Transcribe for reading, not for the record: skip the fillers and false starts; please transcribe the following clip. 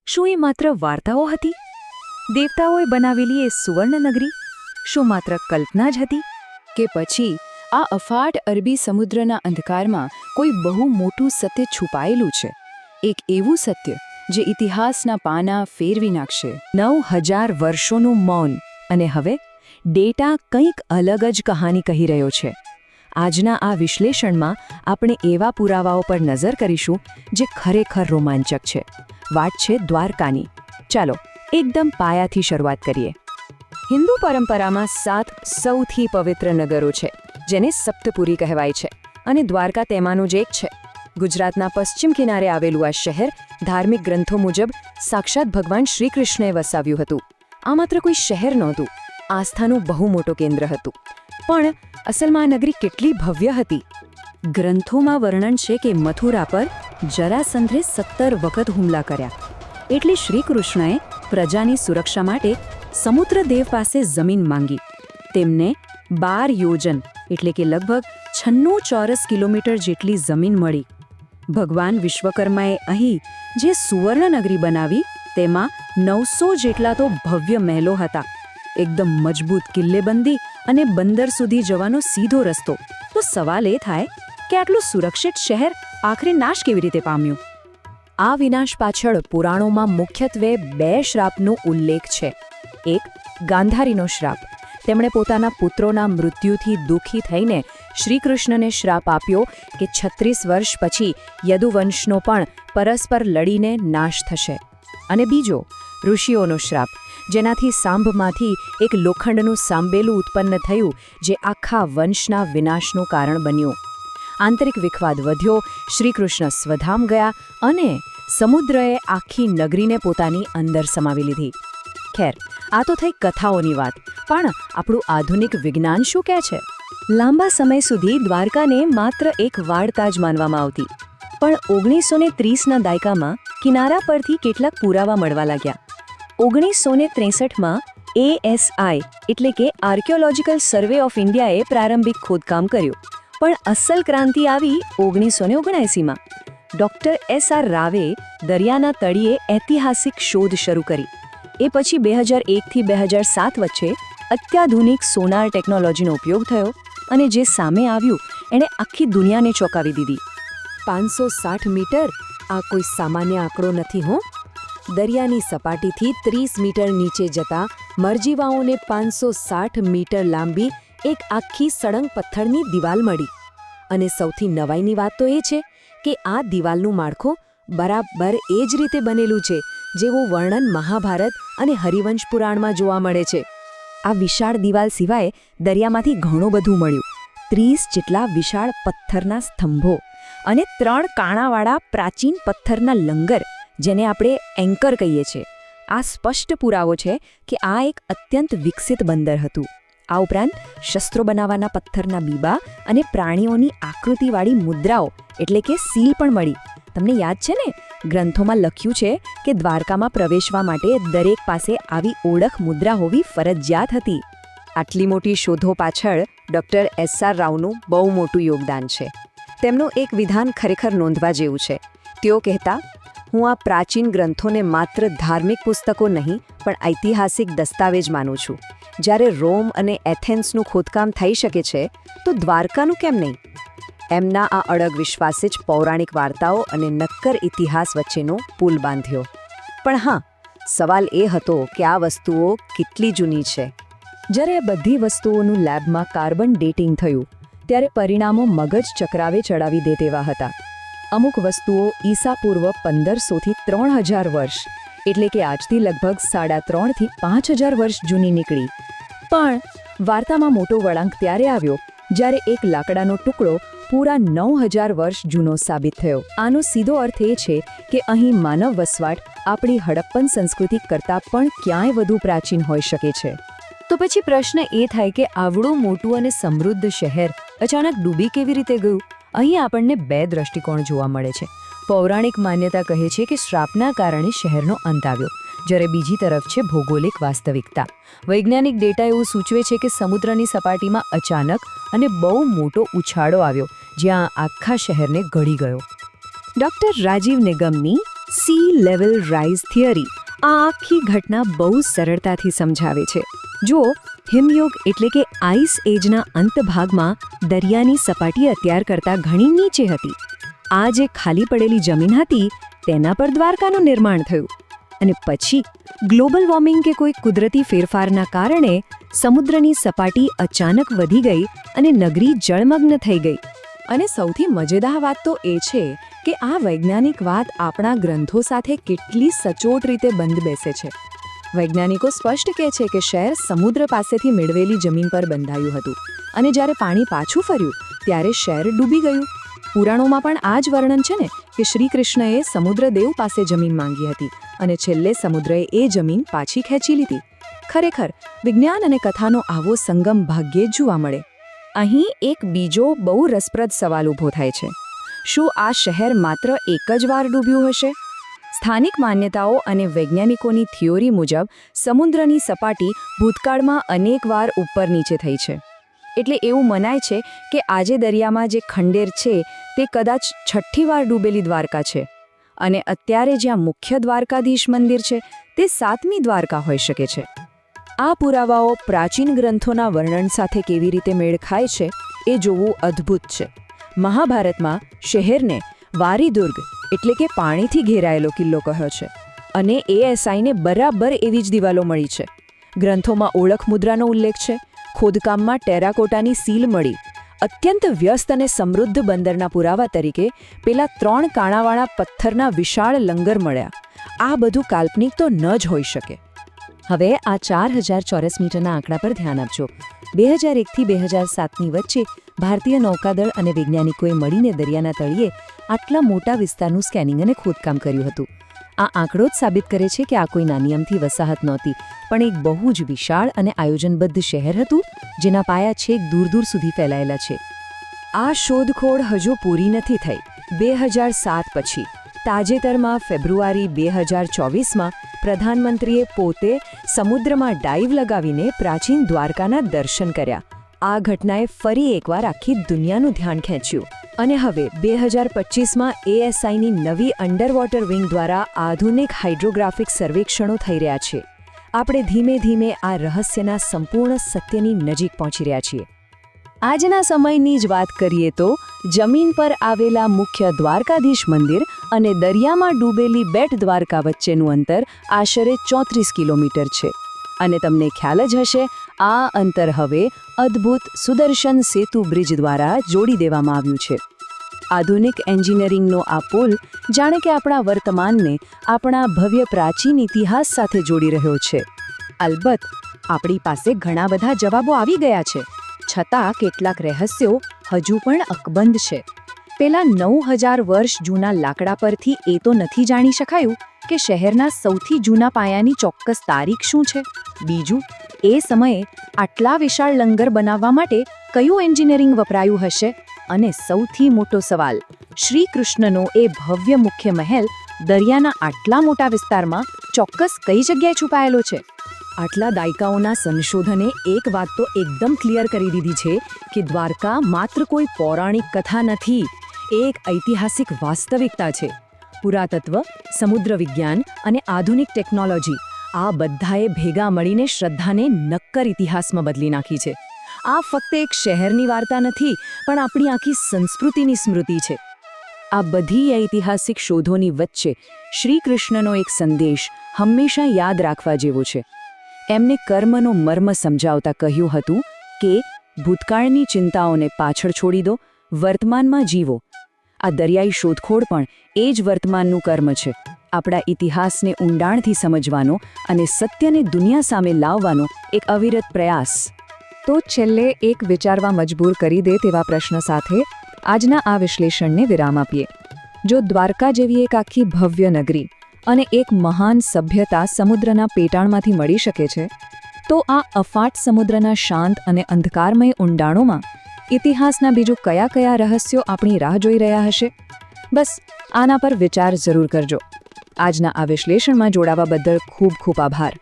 શું એ માત્ર વાર્તાઓ હતી? દેવતાઓએ બનાવેલી એ સુવર્ણનગરી શું માત્ર કલ્પના જ હતી? કે પછી આ અફાટ અરબી સમુદ્રના અંધકારમાં કોઈ બહુ મોટું સત્ય છુપાયેલું છે, એક એવું સત્ય જે ઇતિહાસના પાના ફેરવી નાખશે? 9000 વર્ષોનું મૌન, અને હવે ડેટા કંઈક અલગ જ કહાની કહી રહ્યો છે. આજના આ વિશ્લેષણમાં આપણે એવા પુરાવાઓ પર નજર કરીશું જે ખરેખર રોમાંચક છે. વાત છે દ્વારકાની. ચાલો એકદમ પાયાથી શરૂઆત કરીએ. હિન્દુ પરંપરામાં 7 સૌથી પવિત્ર નગરો છે જેને સપ્તપુરી કહેવાય છે, અને દ્વારકા તેમાંનું જ એક છે. ગુજરાતના પશ્ચિમ કિનારે આવેલું આ શહેર ધાર્મિક ગ્રંથો મુજબ સાક્ષાત ભગવાન શ્રીકૃષ્ણએ વસાવ્યું હતું. આ માત્ર કોઈ શહેર નહોતું, આસ્થાનું બહુ મોટું કેન્દ્ર હતું. પણ અસલમાં આ નગરી કેટલી ભવ્ય હતી? ગ્રંથોમાં વર્ણન છે કે મથુરા પર જરાસંઘે 17 વખત હુમલા કર્યા. એટલે શ્રીકૃષ્ણએ પ્રજાની સુરક્ષા માટે સમુદ્રદેવ પાસે જમીન માંગી. તેમને 12 યોજન એટલે કે લગભગ 96 ચોરસ કિલોમીટર જેટલી જમીન મળી. ભગવાન વિશ્વકર્માએ અહીં જે સુવર્ણનગરી બનાવી તેમાં 900 જેટલા તો ભવ્ય મહેલો હતા. એકદમ મજબૂત કિલ્લેબંધી અને બંદર સુધી જવાનો સીધો રસ્તો. તો સવાલ એ થાય કે આટલું સુરક્ષિત શહેર આખરે નાશ કેવી રીતે પામ્યું? આ વિનાશ પાછળ પુરાણોમાં મુખ્યત્વે 2 શ્રાપનો ઉલ્લેખ છે. એક, ગાંધારીનો શ્રાપ. તેમણે પોતાના પુત્રોના મૃત્યુથી દુઃખી થઈને શ્રીકૃષ્ણને શ્રાપ આપ્યો કે 36 વર્ષ પછી યદુવંશનો પણ પરસ્પર લડીને નાશ થશે. અને બીજો, ઋષિઓનો શ્રાપ, જેનાથી સાંભમાંથી એક લોખંડનું સાંબેલું ઉત્પન્ન થયું જે આખા વંશના વિનાશનું કારણ બન્યું. આંતરિક વિખવાદ વધ્યો, શ્રીકૃષ્ણ સ્વધામ ગયા અને સમુદ્રએ આખી નગરીને પોતાની અંદર સમાવી લીધી. ખેર, આ તો થઈ કથાઓની વાત, પણ આપણું આધુનિક વિજ્ઞાન શું કહે છે? લાંબા સમય સુધી દ્વારકાને માત્ર એક વાડતા જ માનવામાં આવતી, પણ 1930ના દાયકામાં કિનારા પરથી કેટલાક પુરાવા મળવા લાગ્યા. 1963માં ASI એટલે કે આર્કિયોલોજીકલ સર્વે ઓફ ઇન્ડિયાએ પ્રારંભિક ખોદકામ કર્યું. પણ અસલ ક્રાંતિ આવી 1979માં. ડૉક્ટર SR રાવે દરિયાના તળિયે ઐતિહાસિક શોધ શરૂ કરી. એ પછી 2001થી 2007 વચ્ચે અત્યાધુનિક સોનાર ટેકનોલોજીનો ઉપયોગ થયો, અને જે સામે આવ્યું એણે આખી દુનિયાને ચોંકાવી દીધી. 560 મીટર આ કોઈ સામાન્ય આંકડો નથી હો. દરિયાની સપાટીથી 30 મીટર નીચે જતા મરજીવાઓને 560 મીટર લાંબી એક આખી સળંગ પથ્થરની દિવાલ મળી. અને સૌથી નવાઈની વાત તો એ છે કે આ દિવાલનું માળખું બરાબર એ જ રીતે બનેલું છે જેવું વર્ણન મહાભારત અને હરિવંશ પુરાણમાં જોવા મળે છે. આ વિશાળ દિવાલ સિવાય દરિયામાંથી ઘણું બધું મળ્યું. 30 જેટલા વિશાળ પથ્થરના સ્તંભો અને 3 કાણાવાળા પ્રાચીન પથ્થરના લંગર, જેને આપણે એન્કર કહીએ છીએ. આ સ્પષ્ટ પુરાવો છે કે આ એક અત્યંત વિકસિત બંદર હતું. આ ઉપરાંત શસ્ત્રો બનાવવાના પથ્થરના બીબા અને પ્રાણીઓની આકૃતિવાળી મુદ્રાઓ એટલે કે સીલ પણ મળી. તમને યાદ છે ને, ગ્રંથોમાં લખ્યું છે કે દ્વારકામાં પ્રવેશવા માટે દરેક પાસે આવી ઓળખ મુદ્રા હોવી ફરજિયાત હતી. આટલી મોટી શોધો પાછળ ડૉક્ટર SR રાવનું બહુ મોટું યોગદાન છે. તેમનું એક વિધાન ખરેખર નોંધવા જેવું છે. તેઓ કહેતા, હું આ પ્રાચીન ગ્રંથોને માત્ર ધાર્મિક પુસ્તકો નહીં પણ ઐતિહાસિક દસ્તાવેજ માનું છું. જ્યારે રોમ અને એથેન્સનું ખોદકામ થઈ શકે છે તો દ્વારકાનું કેમ નહીં? એમના આ અડગ વિશ્વાસે જ પૌરાણિક વાર્તાઓ અને નક્કર ઇતિહાસ વચ્ચેનો પુલ બાંધ્યો. પણ હા, સવાલ એ હતો કે આ વસ્તુઓ કેટલી જૂની છે. જ્યારે આ બધી વસ્તુઓનું લેબમાં કાર્બન ડેટિંગ થયું ત્યારે પરિણામો મગજ ચકરાવે ચડાવી દે તેવા હતા. અમુક વસ્તુઓ ઈસાપૂર્વ 1500થી 3000 વર્ષ એટલે કે આજથી લગભગ 3.5 થી 5000 વર્ષ જૂની નીકળી. પણ વાર્તામાં મોટો વળાંક ત્યારે આવ્યો જ્યારે એક લાકડાનો ટુકડો પૂરા 9000 વર્ષ જૂનો સાબિત થયો. આનો સીધો અર્થ એ છે કે અહીં માનવ વસવાટ આપણી હડપ્પન સંસ્કૃતિ કરતાં પણ ક્યાંય વધુ પ્રાચીન હોઈ શકે છે. તો પછી પ્રશ્ન એ થાય કે આવડું મોટું અને સમૃદ્ધ શહેર અચાનક ડૂબી કેવી રીતે ગયું? અહીં આપણને 2 દ્રષ્ટિકોણ જોવા મળે છે. પૌરાણિક માન્યતા કહે છે કે શ્રાપના કારણે શહેરનો અંત આવ્યો, જ્યારે બીજી તરફ છે ભૌગોલિક વાસ્તવિકતા. વૈજ્ઞાનિક ડેટા એવું સૂચવે છે કે સમુદ્રની સપાટીમાં અચાનક અને બહુ મોટો ઉછાળો આવ્યો, જ્યાં આખા શહેરને ગળી ગયો. ડૉક્ટર રાજીવ નિગમની સી લેવલ રાઇઝ થિયરી આ આખી ઘટના બહુ સરળતાથી સમજાવે છે. જુઓ, હિમયુગ એટલે કે આઈસ એજના અંત ભાગમાં દરિયાની સપાટી અત્યાર કરતાં ઘણી નીચે હતી. આ જે ખાલી પડેલી જમીન હતી તેના પર દ્વારકાનું નિર્માણ થયું. અને પછી ગ્લોબલ વોર્મિંગ કે કોઈ કુદરતી ફેરફારના કારણે સમુદ્રની સપાટી અચાનક વધી ગઈ અને નગરી જળમગ્ન થઈ ગઈ. અને સૌથી મજેદાર વાત તો એ છે કે આ વૈજ્ઞાનિક વાત આપણા ગ્રંથો સાથે કેટલી સચોટ રીતે બંધ બેસે છે. વૈજ્ઞાનિકો સ્પષ્ટ કહે છે કે શહેર સમુદ્ર પાસેથી મેળવેલી જમીન પર બંધાયું હતું અને જ્યારે પાણી પાછું ફર્યું ત્યારે શહેર ડૂબી ગયું. પુરાણોમાં પણ આ જ વર્ણન છે ને કે શ્રી કૃષ્ણએ સમુદ્રદેવ પાસે જમીન માંગી હતી અને છેલ્લે સમુદ્રએ એ જમીન પાછી ખેંચી લીધી. ખરેખર વિજ્ઞાન અને કથાનો આવો સંગમ ભાગ્યે જ જોવા મળે. અહીં એક બીજો બહુ રસપ્રદ સવાલ ઊભો થાય છે. શું આ શહેર માત્ર એક જ વાર ડૂબ્યું હશે? સ્થાનિક માન્યતાઓ અને વૈજ્ઞાનિકોની થિયોરી મુજબ સમુદ્રની સપાટી ભૂતકાળમાં અનેક વાર ઉપર નીચે થઈ છે. એટલે એવું મનાય છે કે આજે દરિયામાં જે ખંડેર છે તે કદાચ 6ઠ્ઠી વાર ડૂબેલી દ્વારકા છે અને અત્યારે જ્યાં મુખ્ય દ્વારકાધીશ મંદિર છે તે 7મી દ્વારકા હોઈ શકે છે. આ પુરાવાઓ પ્રાચીન ગ્રંથોના વર્ણન સાથે કેવી રીતે મેળ ખાય છે એ જોવું અદ્ભુત છે. મહાભારતમાં શહેરને વારીદુર્ગ એટલે કે પાણીથી ઘેરાયેલો કિલ્લો કહ્યો છે અને એએસઆઈને બરાબર એવી જ દિવાલો મળી છે. ગ્રંથોમાં ઓળખ મુદ્રાનો ઉલ્લેખ છે. ખોદકામમાં ટેરાકોટાની સીલ મળી. અત્યંત વ્યસ્ત અને સમૃદ્ધ બંદરના પુરાવા તરીકે પેલા 3 કાણાવાળા પથ્થરના વિશાળ લંગર મળ્યા. આ બધું કાલ્પનિક તો ન જ હોઈ શકે. હવે આ 4000 ચોરસ મીટરના આંકડા પર ધ્યાન આપજો. 2001થી 2007ની વચ્ચે ભારતીય નૌકાદળ અને વૈજ્ઞાનિકોએ મળીને દરિયાના તળિયે આટલા મોટા વિસ્તારનું સ્કેનિંગ અને ખોદકામ કર્યું હતું. આ આંકડો જ સાબિત કરે છે કે આ કોઈ નાની અમથી વસાહત નહોતી, પણ એક બહુ જ વિશાળ અને આયોજનબદ્ધ શહેર હતું જેના પાયા છેક દૂર દૂર સુધી ફેલાયેલા છે. આ શોધખોળ હજુ પૂરી નથી થઈ. 2007 પછી તાજેતરમાં ફેબ્રુઆરી 2024માં પ્રધાનમંત્રીએ પોતે સમુદ્રમાં ડાઇવ લગાવીને પ્રાચીન દ્વારકાના દર્શન કર્યા. આ ઘટનાએ ફરી એકવાર આખી દુનિયાનું ધ્યાન ખેંચ્યું. અને હવે 2025માં એએસઆઈની નવી અંડરવોટર વિંગ દ્વારા આધુનિક હાઇડ્રોગ્રાફિક સર્વેક્ષણો થઈ રહ્યા છે. આપણે ધીમે ધીમે આ રહસ્યના સંપૂર્ણ સત્યની નજીક પહોંચી રહ્યા છીએ. આજના સમયની જ વાત કરીએ તો જમીન પર આવેલા મુખ્ય દ્વારકાધીશ મંદિર અને દરિયામાં ડૂબેલી બેટ દ્વારકા વચ્ચેનું અંતર આશરે 34 કિલોમીટર છે. અને તમને ખ્યાલ જ હશે, આ અંતર હવે અદ્ભુત સુદર્શન સેતુ બ્રિજ દ્વારા જોડી દેવામાં આવ્યું છે. આધુનિક એન્જિનિયરિંગનો આ પુલ જાણે કે આપણા વર્તમાનને આપણા ભવ્ય પ્રાચીન ઇતિહાસ સાથે જોડી રહ્યો છે. અલબત્ત આપણી પાસે ઘણા બધા જવાબો આવી ગયા છે, છતાં કેટલાક રહસ્યો હજુ પણ અકબંધ છે. પેલા 9000 વર્ષ જૂના લાકડા પરથી એ તો નથી જાણી શકાયું કે શહેરના સૌથી જૂના પાયાની ચોક્કસ તારીખ શું છે. બીજું, એ સમયે આટલા વિશાળ લંગર બનાવવા માટે કયું એન્જિનિયરિંગ વપરાયું હશે? અને સૌથી મોટો સવાલ, શ્રી કૃષ્ણનો એ ભવ્ય મુખ્ય મહેલ દરિયાના આટલા મોટા વિસ્તારમાં ચોક્કસ કઈ જગ્યાએ છુપાયેલો છે? આટલા દાયકાઓના સંશોધને એક વાત તો એકદમ ક્લિયર કરી દીધી છે કે દ્વારકા માત્ર કોઈ પૌરાણિક કથા નથી, એ એક ઐતિહાસિક વાસ્તવિકતા છે. પુરાતત્વ, સમુદ્ર વિજ્ઞાન અને આધુનિક ટેકનોલોજી આ બધાએ ભેગા મળીને શ્રદ્ધાને નક્કર ઇતિહાસમાં બદલી નાખી છે. આ ફક્ત એક શહેરની વાર્તા નથી, પણ આપણી આખી સંસ્કૃતિની સ્મૃતિ છે. આ બધી ઐતિહાસિક શોધોની વચ્ચે શ્રી કૃષ્ણનો એક સંદેશ હંમેશા યાદ રાખવા જેવો છે. એમને કર્મનો મર્મ સમજાવતા કહ્યું હતું કે ભૂતકાળની ચિંતાઓને પાછળ છોડી દો, વર્તમાનમાં જીવો. આ દરિયાઈ શોધખોળ પણ એ જ વર્તમાનનું કર્મ છે. આપણા ઇતિહાસને ઊંડાણથી સમજવાનો અને સત્યને દુનિયા સામે લાવવાનો એક અવિરત પ્રયાસ. તો છેલ્લે એક વિચારવા મજબૂર કરી દે તેવા પ્રશ્ન સાથે આજના આ વિશ્લેષણને વિરામ આપીએ. જો દ્વારકા જેવી એક આખી ભવ્ય નગરી અને એક મહાન સભ્યતા સમુદ્રના પેટાળમાંથી મળી શકે છે, તો આ અફાટ સમુદ્રના શાંત અને અંધકારમય ઊંડાણોમાં ઇતિહાસના બીજું કયા કયા રહસ્યો આપણી રાહ જોઈ રહ્યા હશે? બસ આના પર વિચાર જરૂર કરજો. આજના આ વિશ્લેષણમાં જોડાવા બદલ ખૂબ ખૂબ આભાર.